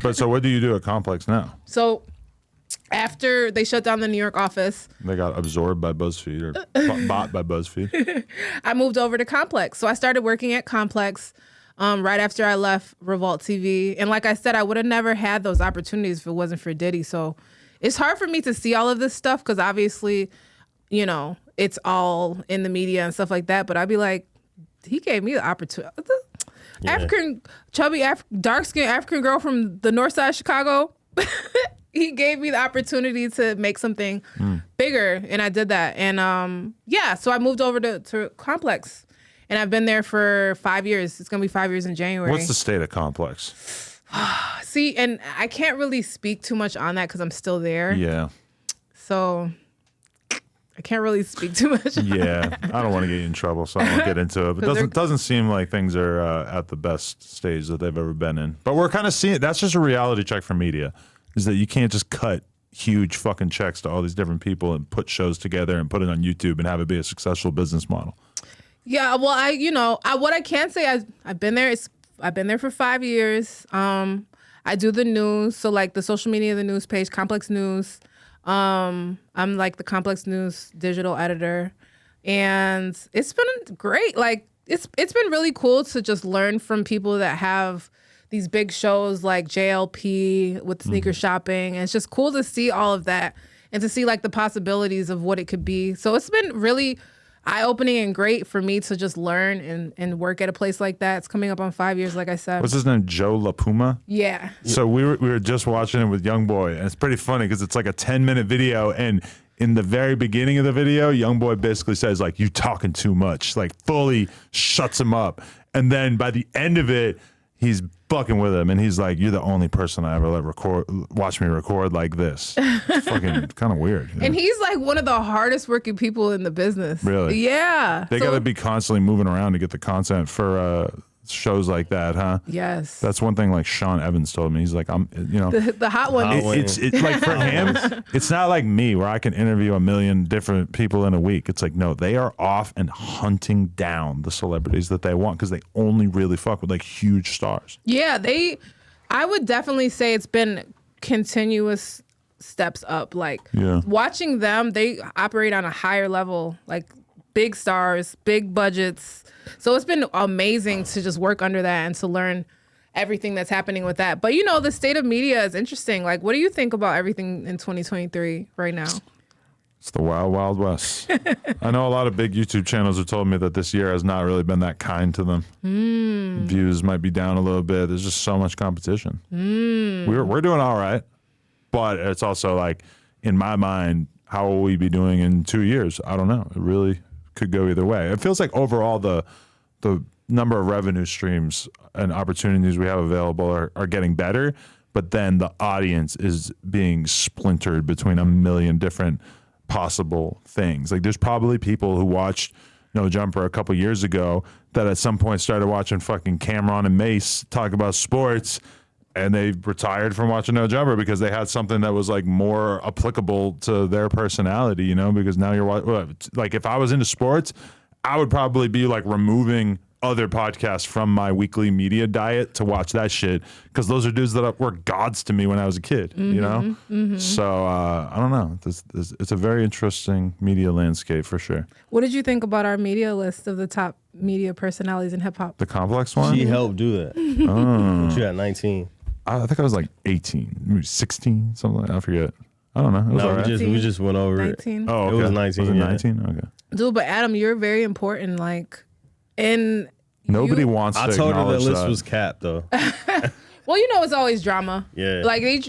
But so what do you do at Complex now? So after they shut down the New York office, They got absorbed by BuzzFeed or bought by BuzzFeed. I moved over to Complex. So I started working at Complex right after I left Revolt TV. And like I said, I would have never had those opportunities if it wasn't for Diddy. So it's hard for me to see all of this stuff because obviously, you know, it's all in the media and stuff like that. But I'd be like, he gave me the opportunity. African, chubby, dark-skinned African girl from the north side of Chicago. He gave me the opportunity to make something bigger, and I did that. And so I moved over to Complex, and I've been there for 5 years. It's gonna be 5 years in January. What's the state of Complex? See, and I can't really speak too much on that because I'm still there. Yeah. So I can't really speak too much. Yeah, I don't want to get you in trouble, so I won't get into it. But it doesn't seem like things are at the best stage that they've ever been in. But we're kind of seeing that's just a reality check for media, is that you can't just cut huge fucking checks to all these different people and put shows together and put it on YouTube and have it be a successful business model. Yeah, well, what I can say, I've been there. I've been there for 5 years. I do the news, so like the social media, the news page, Complex News. I'm like the Complex News digital editor, and it's been great. Like it's been really cool to just learn from people that have these big shows like JLP with sneaker shopping, and it's just cool to see all of that and to see like the possibilities of what it could be. So it's been really eye-opening and great for me to just learn and work at a place like that. It's coming up on 5 years, like I said. What's his name? Joe LaPuma? Yeah. So we were just watching it with Youngboy, and it's pretty funny because it's like a 10-minute video, and in the very beginning of the video, Youngboy basically says like, "You talking too much," like fully shuts him up. And then by the end of it, he's fucking with him, and he's like, "You're the only person I ever watch me record like this." It's fucking kind of weird. And he's like one of the hardest working people in the business. Really? Yeah. They got to be constantly moving around to get the content for shows like that, huh? Yes. That's one thing like Sean Evans told me. He's like, the hot one. It's like for him, it's not like me where I can interview a million different people in a week. It's like, no, they are off and hunting down the celebrities that they want because they only really fuck with like huge stars. Yeah, I would definitely say it's been continuous steps up. Like watching them, they operate on a higher level, like big stars, big budgets. So it's been amazing to just work under that and to learn everything that's happening with that. But, you know, the state of media is interesting. Like, what do you think about everything in 2023 right now? It's the wild, wild west. I know a lot of big YouTube channels have told me that this year has not really been that kind to them. Views might be down a little bit. There's just so much competition. We're doing all right. But it's also like, in my mind, how will we be doing in 2 years? I don't know. It really could go either way. It feels like overall the number of revenue streams and opportunities we have available are getting better, but then the audience is being splintered between a million different possible things. Like there's probably people who watched No Jumper a couple years ago that at some point started watching fucking Cameron and Mace talk about sports, and they retired from watching No Jumper because they had something that was like more applicable to their personality, you know, because now like if I was into sports, I would probably be like removing other podcasts from my weekly media diet to watch that shit because those are dudes that were gods to me when I was a kid, you know? So I don't know. It's a very interesting media landscape for sure. What did you think about our media list of the top media personalities in hip hop? The Complex one? She helped do that. She got 19. I think I was like 18, maybe 16, something like that. I forget. I don't know. It was all right. we just went over 19. it. Oh, okay. It was 19. Was it 19? Okay. Dude, but Adam, you're very important. Like, and nobody wants to I told her acknowledge that list that. was capped, though. Well, you know, it's always drama. Yeah. Like, they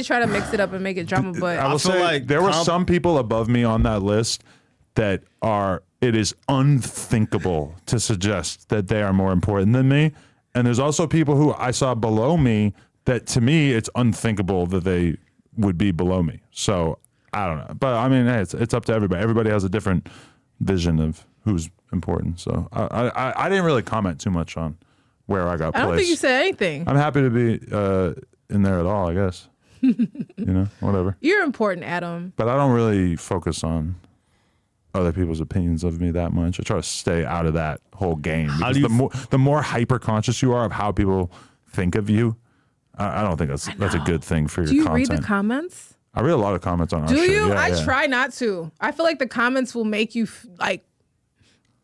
try to mix it up and make it drama, but I will feel say like there were some people above me on that list that it is unthinkable to suggest that they are more important than me. And there's also people who I saw below me that to me, it's unthinkable that they would be below me. So I don't know. But I mean, hey, it's up to everybody. Everybody has a different vision of who's important. So I didn't really comment too much on where I got placed. I don't think you said anything. I'm happy to be in there at all, I guess. You know, whatever. You're important, Adam. But I don't really focus on other people's opinions of me that much. I try to stay out of that whole game. Because the more hyper conscious you are of how people think of you, I don't think that's a good thing for Do your you content. read the comments? I read a lot of comments on our Do shit. you? Yeah, I yeah. try not to. I feel like the comments will make you like,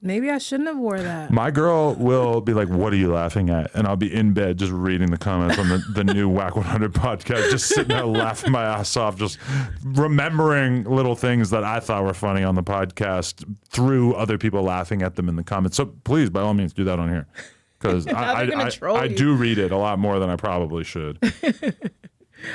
maybe I shouldn't have wore that. My girl will be like, "What are you laughing at?" And I'll be in bed just reading the comments on the new Whack 100 podcast, just sitting there laughing my ass off, just remembering little things that I thought were funny on the podcast through other people laughing at them in the comments. So please, by all means, do that on here, because I do read it a lot more than I probably should.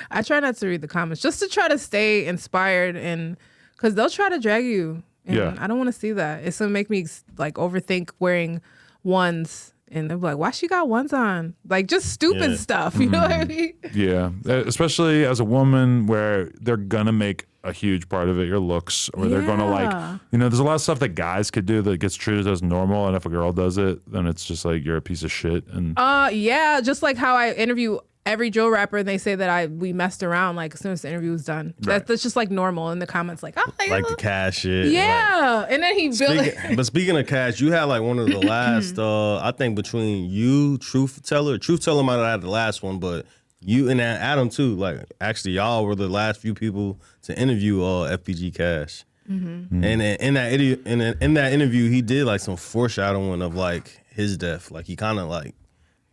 I try not to read the comments just to try to stay inspired, and because they'll try to drag you. And Yeah. I don't want to see that. It's gonna make me like overthink wearing ones, and they're like, "Why she got ones on?" Like just stupid stuff. You know what I mean? Yeah, especially as a woman, where they're gonna make a huge part of it your looks, or they're gonna like, there's a lot of stuff that guys could do that gets treated as normal, and if a girl does it, then it's just like you're a piece of shit. And yeah, just like how I interview every drill rapper, and they say that we messed around like as soon as the interview was done. Right. That's just like normal in the comments, like, oh, Like the Cash shit. yeah. And then he built. But speaking of Cash, you had like one of the last, I think between you, Truth Teller might have had the last one, but you and Adam too. Like actually, y'all were the last few people to interview FBG Cash. Mm-hmm. And in that interview, he did like some foreshadowing of like his death. Like he kind of like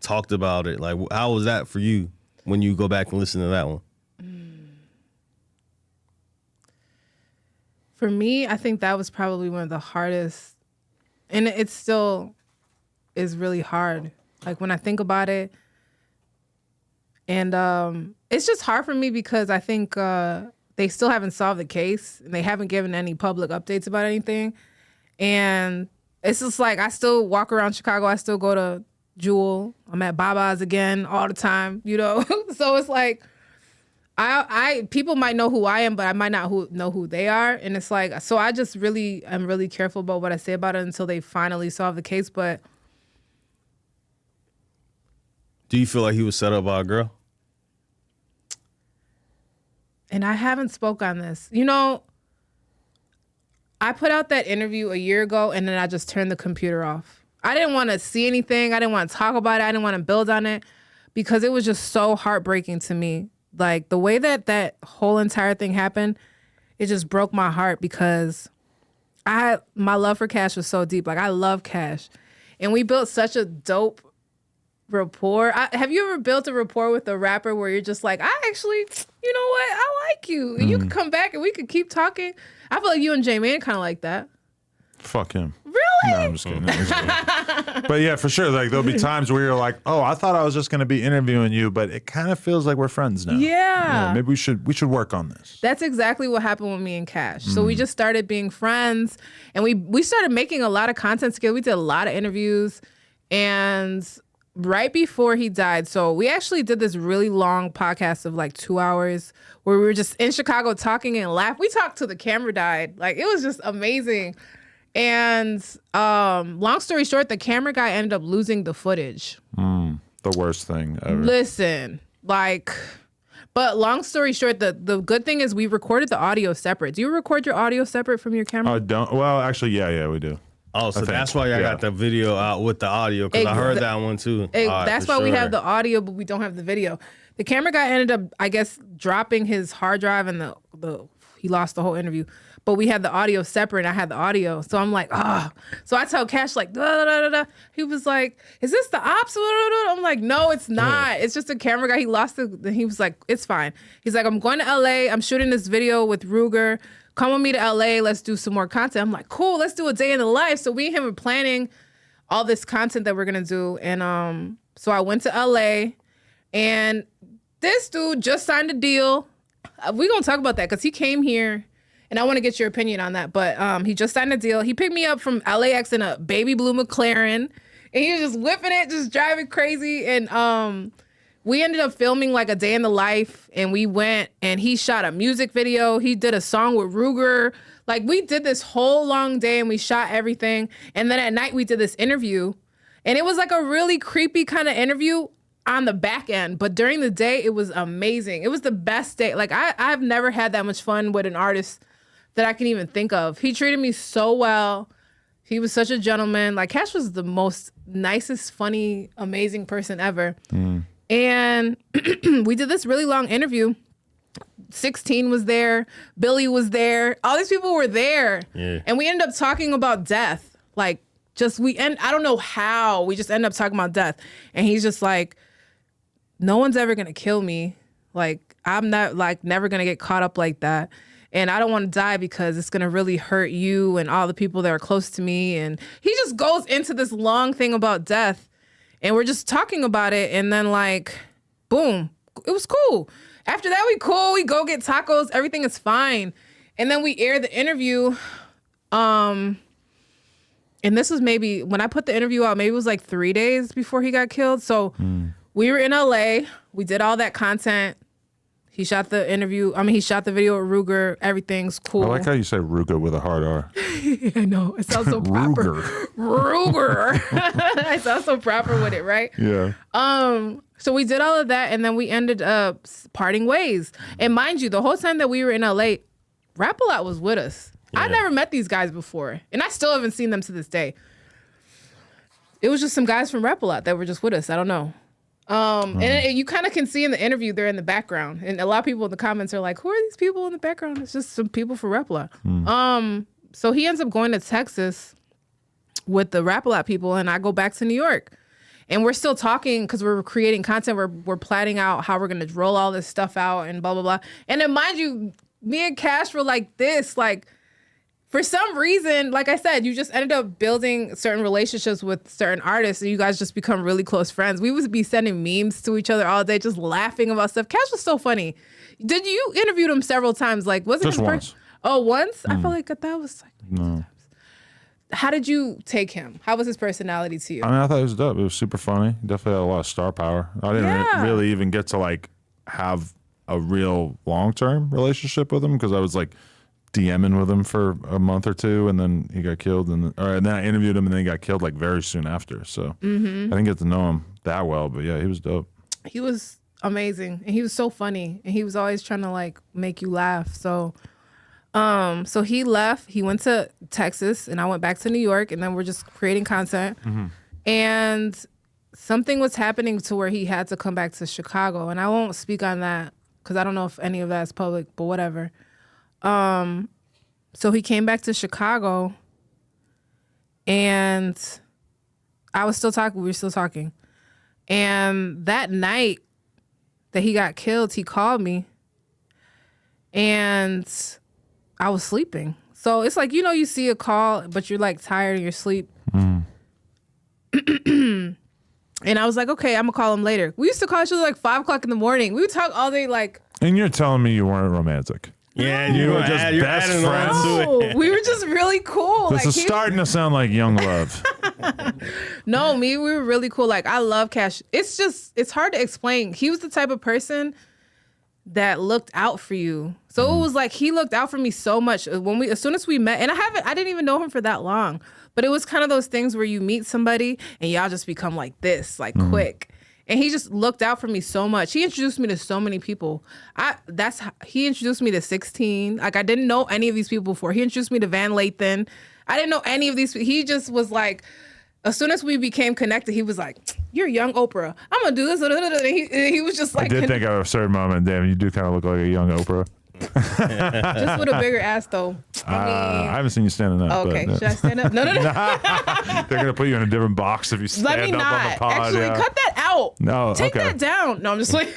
talked about it. Like, how was that for you when you go back and listen to that one? For me, I think that was probably one of the hardest, and it still is really hard. Like when I think about it, and it's just hard for me because I think they still haven't solved the case, and they haven't given any public updates about anything. And it's just like I still walk around Chicago. I still go to Jewel. I'm at Baba's again all the time, So it's like I people might know who I am, but I might not know who they are. And it's like, so I just really am really careful about what I say about it until they finally solve the case. But do you feel like he was set up by a girl? And I haven't spoke on this. I put out that interview a year ago, and then I just turned the computer off. I didn't want to see anything. I didn't want to talk about it. I didn't want to build on it because it was just so heartbreaking to me. Like the way that whole entire thing happened, it just broke my heart because my love for Cash was so deep. Like I love Cash, and we built such a dope rapport. Have you ever built a rapport with a rapper where you're just like, I actually, you know what? I like you, and you could come back and we could keep talking. I feel like you and J-Man kind of like that. Fuck him. Really? No, I'm just kidding. But yeah, for sure. Like there'll be times where you're like, oh, I thought I was just going to be interviewing you, but it kind of feels like we're friends now. Yeah. Maybe we should work on this. That's exactly what happened with me and Cash. So we just started being friends, and we started making a lot of content together. We did a lot of interviews, and right before he died, so we actually did this really long podcast of like 2 hours where we were just in Chicago talking and laughing. We talked till the camera died. Like it was just amazing. And long story short, the camera guy ended up losing the footage. The worst thing ever. Listen, but long story short, the good thing is we recorded the audio separate. Do you record your audio separate from your camera? Well, actually, yeah, we do. Oh, so that's why I got the video out with the audio, because I heard that one too. That's why we have the audio, but we don't have the video. The camera guy ended up, I guess, dropping his hard drive, and he lost the whole interview. But we had the audio separate. I had the audio. So I'm like, So I tell Cash, like, da, da, da, da. He was like, is this the ops? I'm like, no, it's not. It's just a camera guy. He lost it. He was like, it's fine. He's like, I'm going to LA. I'm shooting this video with Ruger. Come with me to LA. Let's do some more content. I'm like, cool. Let's do a day in the life. So we and him were planning all this content that we're going to do. And so I went to LA, and this dude just signed a deal. We're going to talk about that because he came here. And I want to get your opinion on that. But he just signed a deal. He picked me up from LAX in a baby blue McLaren. And he was just whipping it, just driving crazy. And we ended up filming like a day in the life. And we went, and he shot a music video. He did a song with Ruger. Like we did this whole long day, and we shot everything. And then at night we did this interview. And it was like a really creepy kind of interview on the back end. But during the day, it was amazing. It was the best day. Like I've never had that much fun with an artist that I can even think of. He treated me so well. He was such a gentleman. Like Cash was the most nicest, funny, amazing person ever. And we did this really long interview. 16 was there. Billy was there. All these people were there. Yeah. And we ended up talking about death. Like, I don't know how. We just ended up talking about death. And he's just like, no one's ever going to kill me. Like, I'm not, like, never going to get caught up like that. And I don't want to die because it's going to really hurt you and all the people that are close to me. And he just goes into this long thing about death. And we're just talking about it. And then, like, boom, it was cool. After that, we go get tacos. Everything is fine. And then we air the interview. And this was maybe, when I put the interview out, maybe it was like 3 days before he got killed. So we were in LA. We did all that content. He shot the video with Ruger. Everything's cool. I like how you say Ruger with a hard R. I know. It sounds so proper. Ruger. I sound so proper with it, right? Yeah. So we did all of that, and then we ended up parting ways. And mind you, the whole time that we were in LA, Rap-A-Lot was with us. Yeah. I never met these guys before, and I still haven't seen them to this day. It was just some guys from Rap-A-Lot that were just with us. I don't know. And you kind of can see in the interview, they're in the background. And a lot of people in the comments are like, who are these people in the background? It's just some people for Rap-A-Lot. So he ends up going to Texas with the Rap-A-Lot people, and I go back to New York. And we're still talking because we're creating content. We're planning out how we're going to roll all this stuff out and blah, blah, blah. And then mind you, me and Cash were like this, like, for some reason, like I said, you just ended up building certain relationships with certain artists and you guys just become really close friends. We would be sending memes to each other all day, just laughing about stuff. Cash was so funny. Did you interview him several times? Like, was it Just once. Oh, once? I felt like that was like No. How did you take him? How was his personality to you? I mean, I thought it was dope. It was super funny. Definitely had a lot of star power. I didn't Yeah. really even get to like have a real long-term relationship with him because I was like DMing with him for a month or two, and then he got killed, and then I interviewed him, and then he got killed like very soon after. So I didn't get to know him that well, but yeah, he was dope. He was amazing, and he was so funny, and he was always trying to like make you laugh. So he left. He went to Texas, and I went back to New York, and then we're just creating content. And something was happening to where he had to come back to Chicago, and I won't speak on that because I don't know if any of that is public, but whatever. So he came back to Chicago, and I was still talking. We were still talking, and that night that he got killed, he called me, and I was sleeping. So it's like, you see a call, but you're like tired and you're asleep. And I was like, okay, I'm gonna call him later. We used to call each other like 5 o'clock in the morning. We would talk all day like. And you're telling me you weren't romantic. Yeah, You were just best friends. No, we were just really cool. This is starting to sound like young love. No, we were really cool. Like, I love Cash. It's hard to explain. He was the type of person that looked out for you. So it was like he looked out for me so much as soon as we met, and I didn't even know him for that long, but it was kind of those things where you meet somebody and y'all just become like this, like quick. And he just looked out for me so much. He introduced me to so many people. He introduced me to 16. Like, I didn't know any of these people before. He introduced me to Van Lathan. I didn't know any of these. He just was like, as soon as we became connected, he was like, "You're young Oprah. I'm gonna do this." And he was just like, I did think at a certain moment, damn, you do kind of look like a young Oprah. just with a bigger ass though. I haven't seen you standing up. Okay, but, should I stand up? No. They're gonna put you in a different box if you stand Let me up on the not. pod. Actually, yeah. cut that out. No, Take okay. that down. No, I'm just like.